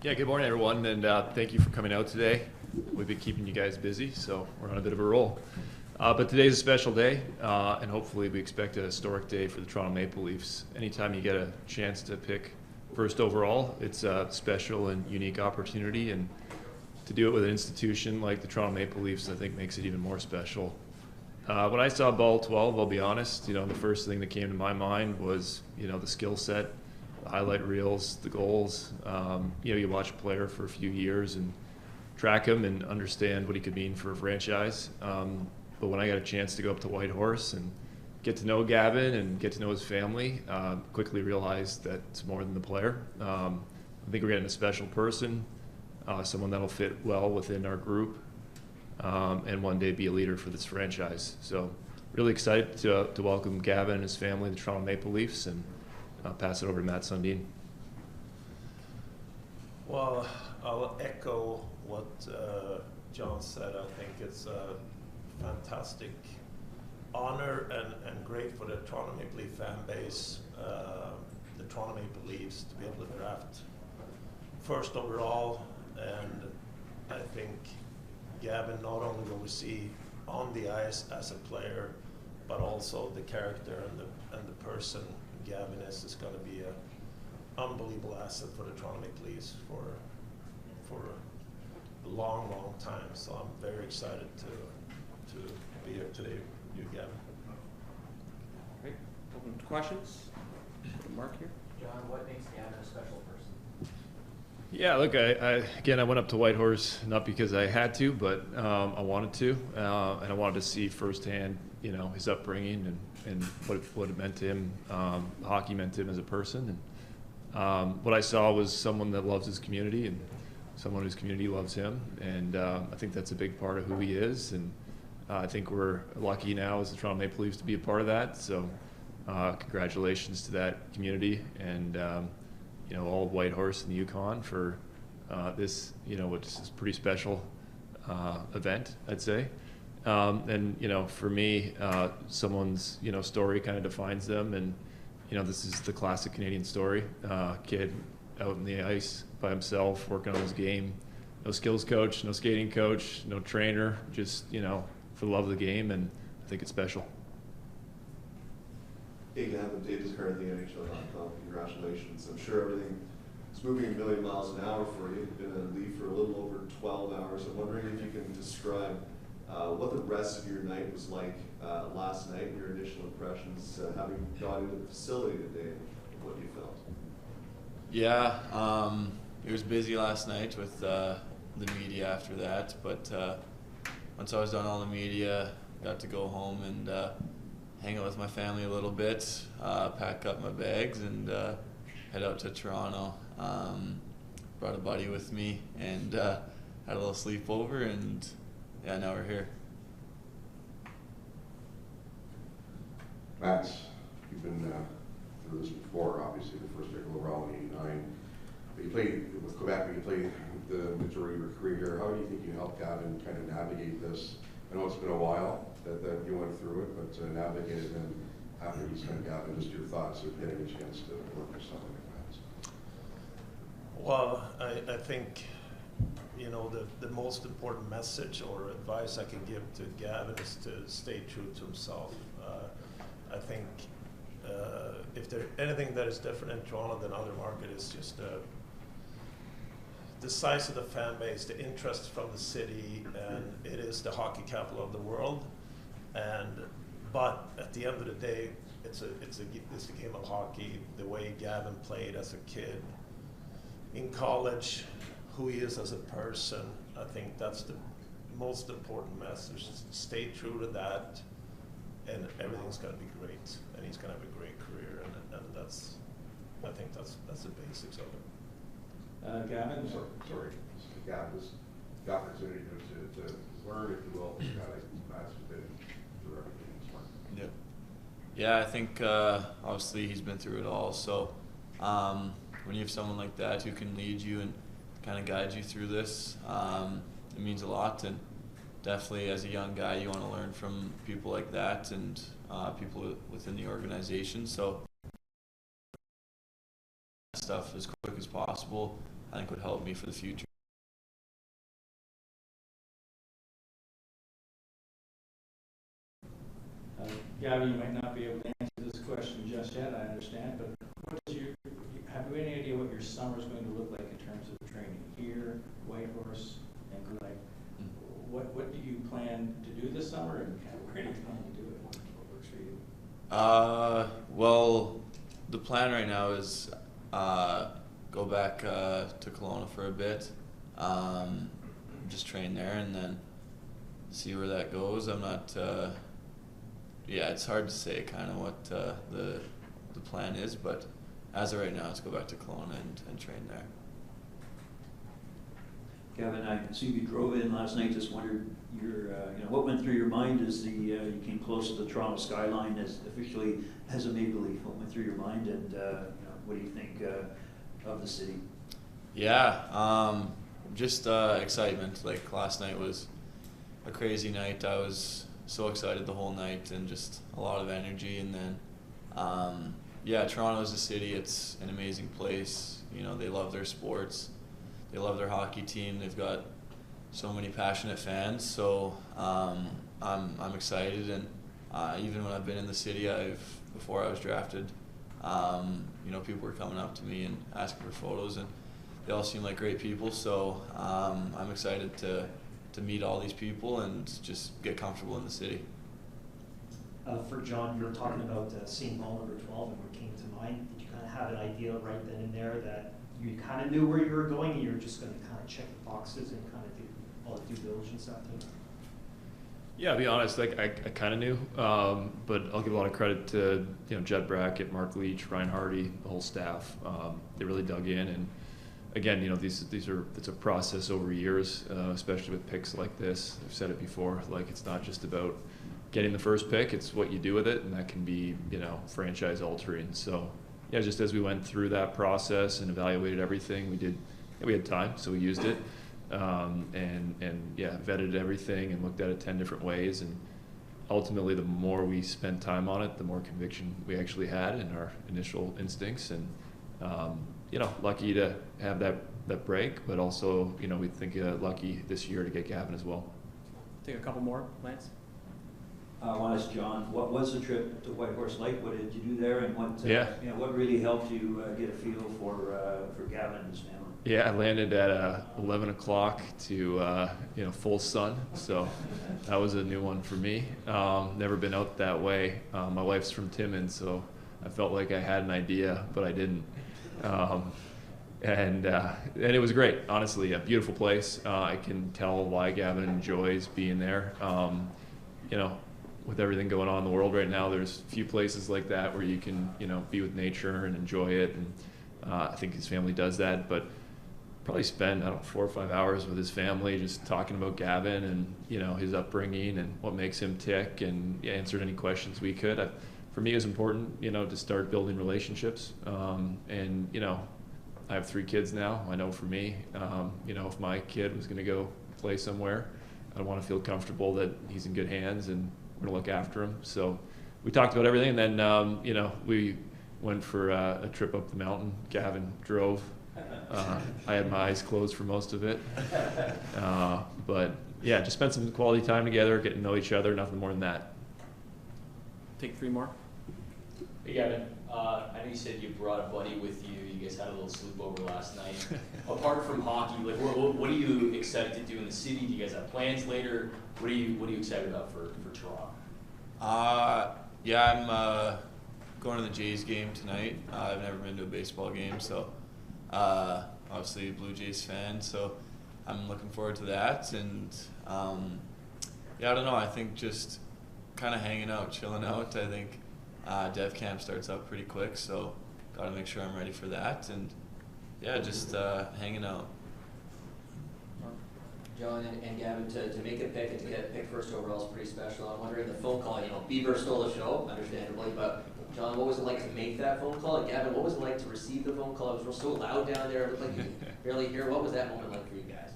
Yeah, good morning, everyone, and thank you for coming out today. We've been keeping you guys busy, so we're on a bit of a roll. But today's a special day, and hopefully we expect a historic day for the Toronto Maple Leafs. Anytime you get a chance to pick first overall, it's a special and unique opportunity, and to do it with an institution like the Toronto Maple Leafs, I think makes it even more special. When I saw Ball 12, I'll be honest, the first thing that came to my mind was, the skill set, the highlight reels, the goals. You watch a player for a few years and track him and understand what he could mean for a franchise. But when I got a chance to go up to Whitehorse and get to know Gavin and get to know his family, quickly realized that it's more than the player. I think we're getting a special person, someone that'll fit well within our group, and one day be a leader for this franchise. So really excited to welcome Gavin and his family to the Toronto Maple Leafs, and I'll pass it over to Matt Sundin. Well, I'll echo what John said. I think it's a fantastic honor and great for the Toronto Maple Leaf fan base, the Toronto Maple Leafs, to be able to draft first overall. And I think Gavin, not only will we see on the ice as a player, but also the character and the person Gavin is going to be an unbelievable asset for the Toronto Maple Leafs for a long, long time. So I'm very excited to be here today with you, Gavin. Great. Open to questions. Mark here. John, what makes Gavin a special person? Yeah, look, I went up to Whitehorse not because I had to, but I wanted to, and I wanted to see firsthand, his upbringing and what it meant to him, hockey meant to him as a person. And what I saw was someone that loves his community and someone whose community loves him, and I think that's a big part of who he is. And I think we're lucky now as the Toronto Maple Leafs to be a part of that. So congratulations to that community and all of Whitehorse and the Yukon for this, which is a pretty special event, I'd say. And for me, someone's story kind of defines them, and this is the classic Canadian story. Kid out on the ice by himself, working on his game, no skills coach, no skating coach, no trainer, just for the love of the game, and I think it's special. Hey Gavin, Dave is currently NHL.com. Congratulations. I'm sure everything is moving a million miles an hour for you. You've been in the league for a little over 12 hours. I'm wondering if you can describe what the rest of your night was like last night, and your initial impressions having got into the facility today, and what you felt. Yeah, it was busy last night with the media after that, but once I was done all the media, got to go home and hang out with my family a little bit, pack up my bags, and head out to Toronto. Brought a buddy with me and had a little sleepover, and yeah, now we're here. Matt, you've been through this before, obviously, the first pick overall in '89. But you played with Quebec, but you played the majority of your career here. How do you think you helped Gavin kind of navigate this? I know it's been a while that you went through it, but to navigate it then after he's kind of Gavin, just your thoughts of getting a chance to work with something like that. Well, I think the most important message or advice I can give to Gavin is to stay true to himself. I think if there's anything that is different in Toronto than other market is just the size of the fan base, the interest from the city, and it is the hockey capital of the world. But at the end of the day, it's a game of hockey. The way Gavin played as a kid, in college, who he is as a person, I think that's the most important message. Stay true to that, and everything's going to be great, and he's going to have a great career, and I think that's the basics of it. Gavin? Sorry. Gavin's the opportunity to learn, if you will, Matt's been through everything this morning. Yeah, I think obviously he's been through it all, so when you have someone like that who can lead you and kind of guide you through this, it means a lot. And definitely as a young guy, you want to learn from people like that and people within the organization. So stuff as quick as possible. I think would help me for the future. Gavin, you might not be able to answer this question just yet, I understand, but have you any idea what your summer is going to look like in terms of training here, Whitehorse, and Glenn? What do you plan to do this summer, and where do you plan to do it? What works for you? Well, the plan right now is go back to Kelowna for a bit, just train there, and then see where that goes. I'm not. Yeah, it's hard to say kind of what the plan is, but as of right now, let's go back to Kelowna and train there. Gavin, I see you drove in last night. Just wondered what went through your mind as you came close to the Toronto skyline as officially as a Maple Leaf. What went through your mind, and what do you think of the city? Yeah, just excitement. Like last night was a crazy night. I was so excited the whole night and just a lot of energy. And then, yeah, Toronto is a city. It's an amazing place. You know, they love their sports. They love their hockey team. They've got so many passionate fans. So I'm excited. And even when I've been in the city, before I was drafted, you know, people were coming up to me and asking for photos, and they all seem like great people. So I'm excited to meet all these people and just get comfortable in the city. For John, you were talking about seeing ball number 12 and what came to mind. Did you kind of have an idea right then and there that you kind of knew where you were going and you were just going to kind of check the boxes and kind of do all the due diligence after that? Yeah, to be honest, like I kind of knew, but I'll give a lot of credit to Jed Brackett, Mark Leach, Ryan Hardy, the whole staff. They really dug in, and again, it's a process over years, especially with picks like this. I've said it before, like it's not just about getting the first pick; it's what you do with it, and that can be franchise altering. So yeah, just as we went through that process and evaluated everything, we had time, so we used it. And yeah, vetted everything and looked at it 10 different ways, and ultimately the more we spent time on it, the more conviction we actually had in our initial instincts, and lucky to have that break, but also we think lucky this year to get Gavin as well. Take a couple more, Lance. I want to ask John, what was the trip to Whitehorse like? What did you do there, and what really helped you get a feel for Gavin and his family? Yeah, I landed at 11 o'clock to full sun, so that was a new one for me. Never been out that way. My wife's from Timmons, so I felt like I had an idea, but I didn't. And it was great, honestly. A beautiful place. I can tell why Gavin enjoys being there. With everything going on in the world right now, there's few places like that where you can be with nature and enjoy it. And I think his family does that, but probably spend 4 or 5 hours with his family just talking about Gavin and his upbringing and what makes him tick, and answered any questions we could. For me, it was important to start building relationships, and I have 3 kids now. I know for me, if my kid was going to go play somewhere, I want to feel comfortable that he's in good hands and we're going to look after him. So we talked about everything, and then we went for a trip up the mountain. Gavin drove. I had my eyes closed for most of it, but yeah, just spent some quality time together, getting to know each other, nothing more than that. Take 3 more. Hey Gavin, I know you said you brought a buddy with you. You guys had a little sleepover last night. Apart from hockey, like what are you excited to do in the city? Do you guys have plans later? What are you excited about for Toronto? Yeah, I'm going to the Jays game tonight. I've never been to a baseball game, so obviously a Blue Jays fan, so I'm looking forward to that. And yeah, I don't know. I think just kind of hanging out, chilling out. I think Dev Camp starts up pretty quick, so got to make sure I'm ready for that. And yeah, just hanging out. John and Gavin, to make a pick and to get picked first overall is pretty special. I'm wondering the phone call, Bieber stole the show, understandably, but John, what was it like to make that phone call? And Gavin, what was it like to receive the phone call? It was so loud down there, it looked like you could barely hear. What was that moment like for you guys?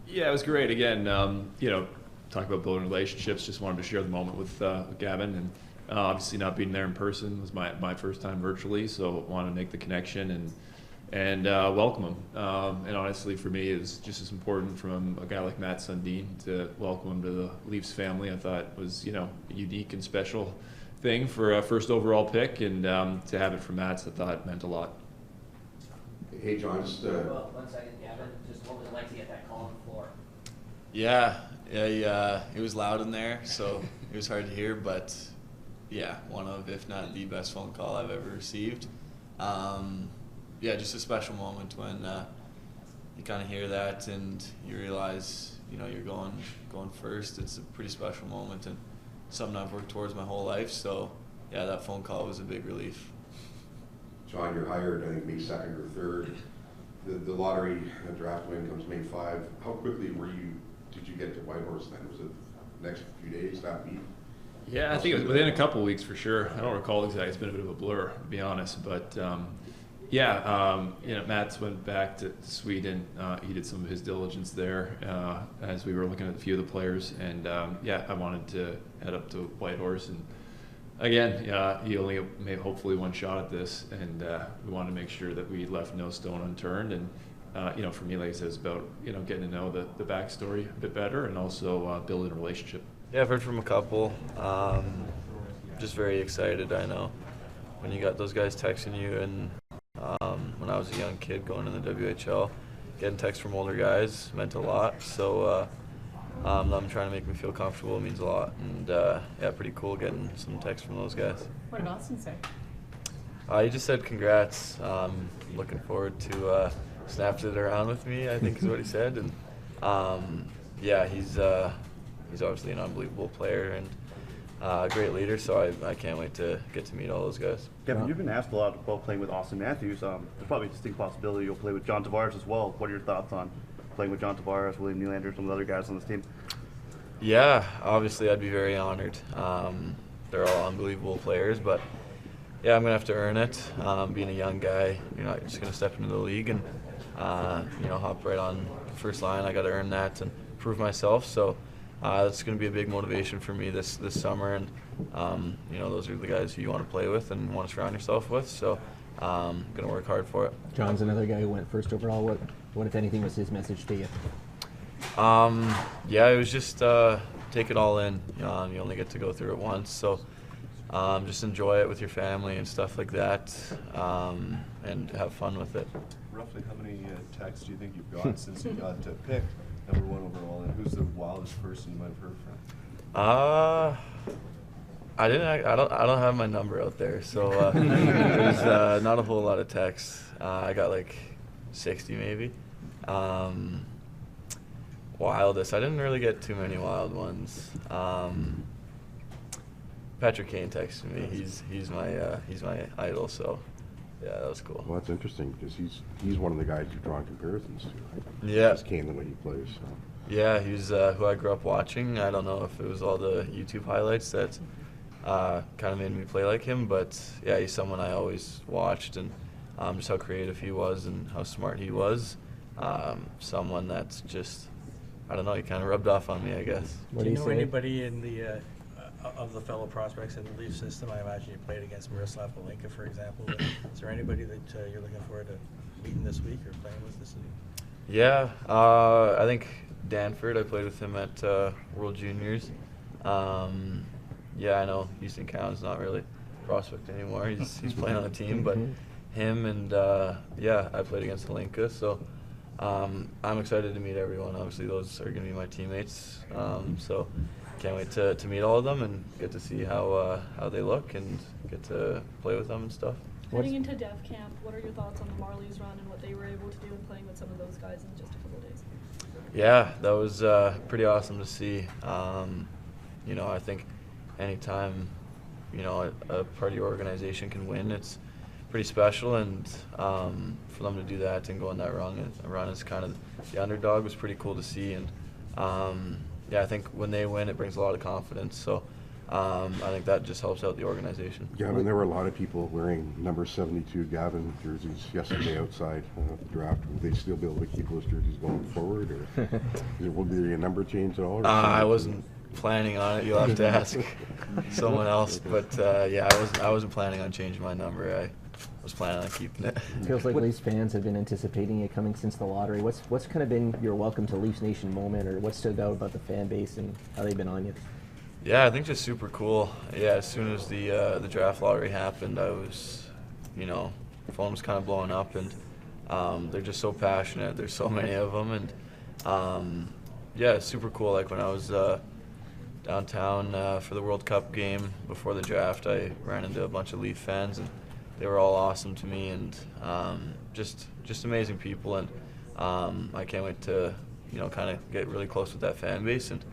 Yeah, it was great. Again, talk about building relationships, just wanted to share the moment with Gavin, and obviously not being there in person was my first time virtually, so wanted to make the connection. And and welcome him. And honestly, for me, it was just as important from a guy like Matt Sundin to welcome him to the Leafs family. I thought it was, a unique and special thing for a first overall pick, and to have it from Matt, I thought meant a lot. Hey, John, just Well, 1 second, Gavin, just what was it like to get that call on the floor? Yeah, it was loud in there, so it was hard to hear, but yeah, one of, if not the best phone call I've ever received. Yeah, just a special moment when you kind of hear that and you realize, you're going first. It's a pretty special moment and something I've worked towards my whole life. So yeah, that phone call was a big relief. John, you're hired, I think, May 2nd or 3rd. The lottery draft win comes May 5. How quickly did you get to Whitehorse then? Was it the next few days, that week? Yeah, I think it was within a couple of weeks for sure. I don't recall exactly. It's been a bit of a blur, to be honest. But Matt's went back to Sweden. He did some of his diligence there as we were looking at a few of the players. And I wanted to head up to Whitehorse. And again, he only made hopefully one shot at this, and we wanted to make sure that we left no stone unturned. And for me, like I said, it's about getting to know the backstory a bit better, and also building a relationship. Yeah, I've heard from a couple. Just very excited. I know when you got those guys texting you, and when I was a young kid going in the WHL, getting texts from older guys meant a lot. So them trying to make me feel comfortable means a lot. And pretty cool getting some texts from those guys. What did Auston say? He just said congrats. Looking forward to snapped it around with me, I think is what he said. And he's obviously an unbelievable player and a great leader, so I can't wait to get to meet all those guys. Gavin, you've been asked a lot about playing with Auston Matthews. There's probably a distinct possibility you'll play with John Tavares as well. What are your thoughts on playing with John Tavares, William Nylander, some of the other guys on this team? Yeah, obviously I'd be very honored. They're all unbelievable players, but yeah, I'm going to have to earn it. Being a young guy, you're not just going to step into the league and hop right on the first line. I got to earn that and prove myself. So that's going to be a big motivation for me this summer. And those are the guys who you want to play with and want to surround yourself with. So I'm going to work hard for it. John's another guy who went first overall. What if anything, was his message to you? It was just take it all in. You only get to go through it once, so just enjoy it with your family and stuff like that, and have fun with it. Roughly how many texts do you think you've got since you got picked number 1 overall, and who's the wildest person you might have heard from? I don't have my number out there, so there's not a whole lot of texts. I got like 60 maybe. Wildest, I didn't really get too many wild ones. Patrick Kane texted me. He's my idol, so yeah, that was cool. Well, that's interesting because he's one of the guys you've drawn comparisons to, right? Yeah. Just Kane the way he plays. So. Yeah, he's who I grew up watching. I don't know if it was all the YouTube highlights that kind of made me play like him, but yeah, he's someone I always watched, and just how creative he was and how smart he was. Someone that's just, I don't know, he kind of rubbed off on me, I guess. Do you know anybody in the of the fellow prospects in the Leaf system? I imagine you played against Miroslav Malenka, for example. Is there anybody that you're looking forward to meeting this week or playing with this week? Yeah, I think Danford. I played with him at World Juniors. I know Houston Cowan's not really a prospect anymore. He's playing on the team, but him and I played against Malenka, so. I'm excited to meet everyone. Obviously, those are going to be my teammates. So can't wait to meet all of them and get to see how they look and get to play with them and stuff. Heading into Dev Camp, what are your thoughts on the Marlies run and what they were able to do in playing with some of those guys in just a couple of days? Yeah, that was pretty awesome to see. I think anytime, a part of your organization can win, it's pretty special, and for them to do that and go on that run as kind of the underdog was pretty cool to see. And I think when they win, it brings a lot of confidence. So I think that just helps out the organization. Yeah, I mean, there were a lot of people wearing number 72 Gavin jerseys yesterday outside the draft. Will they still be able to keep those jerseys going forward, or will there be a number change at all? I wasn't planning on it. You'll have to ask someone else. But I wasn't planning on changing my number. was planning on keeping it. It feels like Leafs fans have been anticipating it coming since the lottery. What's kind of been your welcome to Leafs Nation moment, or what stood out about the fan base and how they've been on you? Yeah, I think just super cool. Yeah, as soon as the draft lottery happened, I was, phone was kind of blowing up, and they're just so passionate. There's so many of them, and yeah, it's super cool. Like when I was downtown for the World Cup game before the draft, I ran into a bunch of Leaf fans, and they were all awesome to me, and just amazing people, and I can't wait to kind of get really close with that fan base, and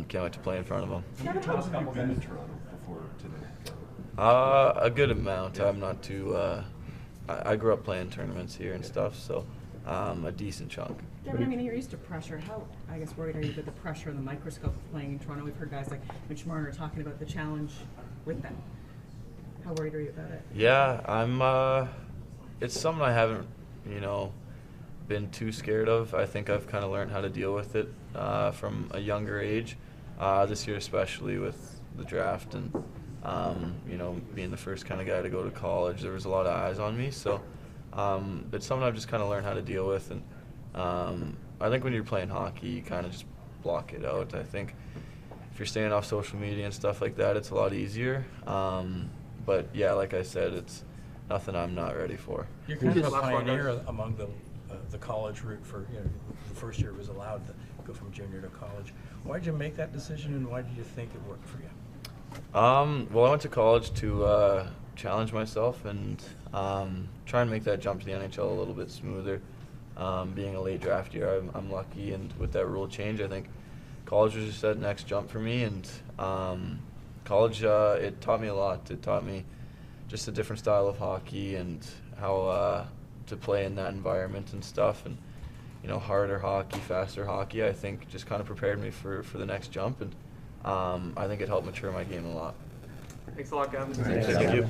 can't wait to play in front of them. How many times have you been to Toronto before today? A good amount. I'm not too. I grew up playing tournaments here and stuff, so a decent chunk. Gavin, I mean, you're used to pressure. How, I guess, worried are you about the pressure and the microscope of playing in Toronto? We've heard guys like Mitch Marner talking about the challenge with them. How worried are you about it? Yeah, I'm. It's something I haven't, been too scared of. I think I've kind of learned how to deal with it from a younger age. This year, especially with the draft and being the first kind of guy to go to college, there was a lot of eyes on me. So it's something I've just kind of learned how to deal with. And I think when you're playing hockey, you kind of just block it out. I think if you're staying off social media and stuff like that, it's a lot easier. But yeah, like I said, it's nothing I'm not ready for. You're kind of a pioneer among the college route for, the first year it was allowed to go from junior to college. Why did you make that decision, and why did you think it worked for you? Well, I went to college to challenge myself and try and make that jump to the NHL a little bit smoother. Being a late draft year, I'm lucky, and with that rule change, I think college was just that next jump for me, and college, it taught me a lot. It taught me just a different style of hockey and how to play in that environment and stuff, and harder hockey, faster hockey. I think just kind of prepared me for the next jump, and I think it helped mature my game a lot. Thanks a lot, Gavin. Thank you.